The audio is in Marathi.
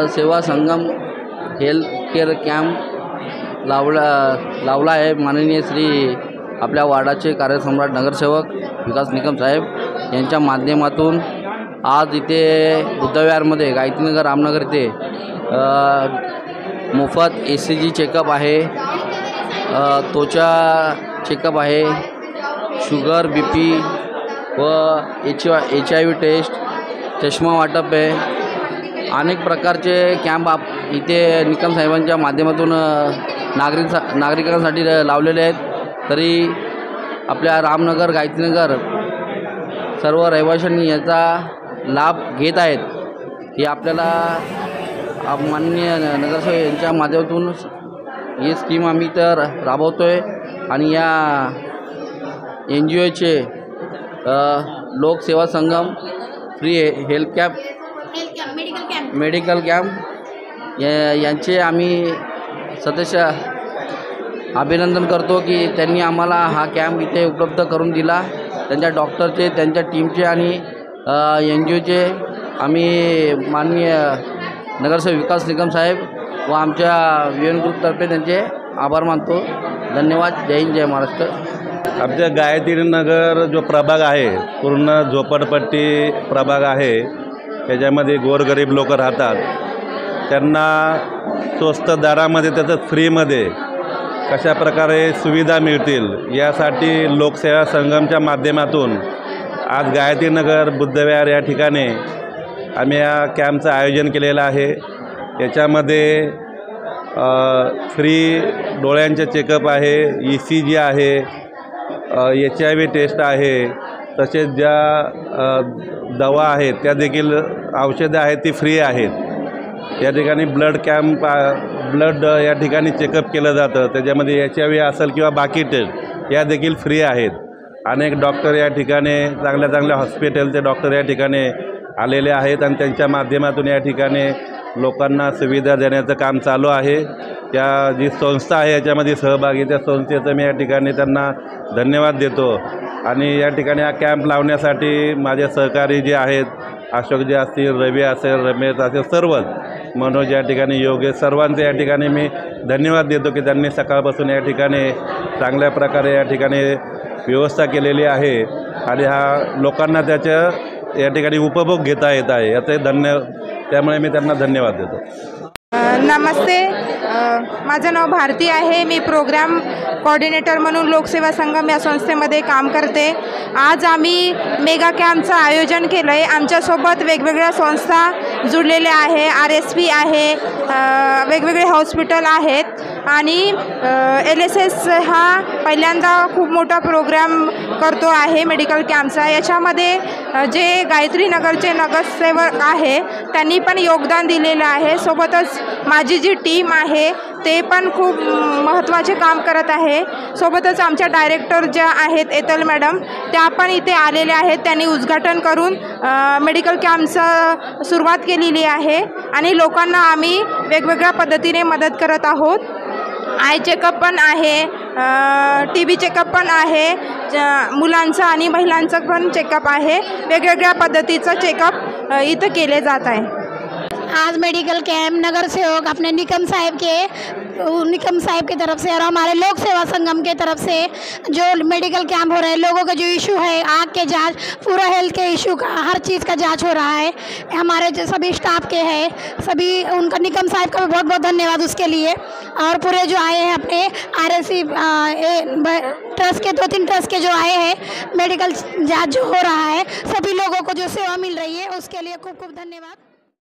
सेवा संगम हेल्थ केअर कॅम्प लावला आहे। माननीय श्री आपल्या वार्डाचे कार्यसम्राट नगरसेवक विकास निकम साहेब यांच्या माध्यमातून आज इथे बुद्धविहारमध्ये गायत्रीनगर रामनगर इथे मोफत ECG चेकअप आहे, त्वचा चेकअप आहे, शुगर BP व HIV टेस्ट, चष्मा वाटप आहे। अनेक प्रकारचे कॅम्प इथे निकम साहेबांच्या माध्यमातून नागरिकांसाठी लावलेले आहेत। तरी आपल्या रामनगर गायत्रीनगर सर्व रहिवाशांनी याचा लाभ घेत आहेत। हे आपल्याला माननीय नगरसेवक यांच्या माध्यमातून ही स्कीम आम्ही तर राबवतोय आणि या NGOचे Lokseva Sangam free health camp medical camp यांचे आम्ही सदस्य अभिनंदन करतो की त्यांनी आम्हाला हा कॅम्प इथे उपलब्ध करून दिला। त्यांच्या डॉक्टरचे, त्यांच्या टीमचे आणि NGOचे आम्ही माननीय नगरसेवक विकास निकम साहेब व आमच्या UN ग्रुपतर्फे त्यांचे आभार मानतो। धन्यवाद। जय हिंद, जय महाराष्ट्र। आमच्या गायत्रीनगर जो प्रभाग आहे पूर्ण झोपडपट्टी प्रभाग आहे, त्याच्यामध्ये गोरगरीब लोक राहतात। त्यांना स्वस्त दरामध्ये तसंच फ्रीमध्ये कशा प्रकारे सुविधा मिळतील यासाठी लोकसेवा संगमच्या माध्यमातून आज गायत्रीनगर बुद्धविहार या ठिकाणी आम्ही या कॅम्पचं आयोजन केलेलं आहे। याच्यामध्ये फ्री डोळ्यांचे चेकअप आहे, ECG आहे, HIV टेस्ट आहे, तसेच ज्या दवा आहेत त्या देखील औषधं आहेत ती फ्री आहेत। या ठिकाणी ब्लड या ठिकाणी चेकअप केलं जातं, त्याच्यामध्ये HIV असेल किंवा बाकी टेस्ट या देखील फ्री आहेत। अनेक डॉक्टर या ठिकाणी चांगल्या हॉस्पिटलचे डॉक्टर या ठिकाणी आलेले आहेत आणि त्यांच्या माध्यमातून या ठिकाणी लोकांना सुविधा देण्याचं काम चालू आहे। त्या जी संस्था आहे याच्यामध्ये सहभागी, त्या संस्थेचं मी या ठिकाणी त्यांना धन्यवाद देतो। आणि या ठिकाणी हा कॅम्प लावण्यासाठी माझे सहकारी जे आहेत, अशोकजी असतील, रवी असेल, रमेश असेल, सर्वच मनोज या ठिकाणी, योगेश, सर्वांचे या ठिकाणी मी धन्यवाद देतो की त्यांनी सकाळपासून या ठिकाणी चांगल्या प्रकारे या ठिकाणी व्यवस्था केलेली आहे आणि हा लोकांना त्याच्या या ठिकाणी उपभोग घेता येत आहे याचे त्यामुळे मी त्यांना धन्यवाद देतो। नमस्ते, माझं नाव भारती आहे। मी प्रोग्राम कोऑर्डिनेटर म्हणून लोकसेवा संगम या संस्थेमध्ये काम करते। आज आम्ही मेगा कॅम्पचं आयोजन केलं आहे। आमच्यासोबत वेगवेगळ्या संस्था जुळलेल्या आहे, RSP आहे, वेगवेगळे हॉस्पिटल आहेत आणि LSS हा पहिल्यांदा खूप मोठा प्रोग्राम करतो आहे मेडिकल कॅम्पचा। याच्यामध्ये जे गायत्रीनगरचे नगरसेवक आहे त्यांनी पण योगदान दिलेलं आहे। सोबतच माझी जी टीम आहे ते पण खूप महत्त्वाचे काम करत आहे। सोबतच आमच्या डायरेक्टर ज्या आहेत एतल मॅडम, त्या पण इथे आलेल्या आहेत। त्यांनी उद्घाटन करून मेडिकल कॅम्पचं सुरुवात केलेली आहे आणि लोकांना आम्ही वेगवेगळ्या पद्धतीने मदत करत आहोत। आय चेकअप पण आहे, TB चेकअप पण आहे, मुलांचं आणि महिलांचं पण चेकअप आहे। वेगवेगळ्या पद्धतीचं चेकअप इथं केले जात आहे। आज मेडिकल कैंप नगर सेवक अपने निकम साहब की तरफ से और हमारे लोक सेवा संगम के तरफ से जो मेडिकल कैंप हो रहे हैं, लोगों का जो इशू है आँख के जांच, पूरा हेल्थ के इशू का हर चीज़ का जांच हो रहा है। हमारे जो सभी स्टाफ के हैं, सभी उनका निकम साहब का भी बहुत बहुत धन्यवाद उसके लिए। और पूरे जो आए हैं अपने RSC ट्रस्ट के 2-3 ट्रस्ट के जो आए हैं, मेडिकल जाँच जो हो रहा है, सभी लोगों को जो सेवा मिल रही है उसके लिए खूब खूब धन्यवाद।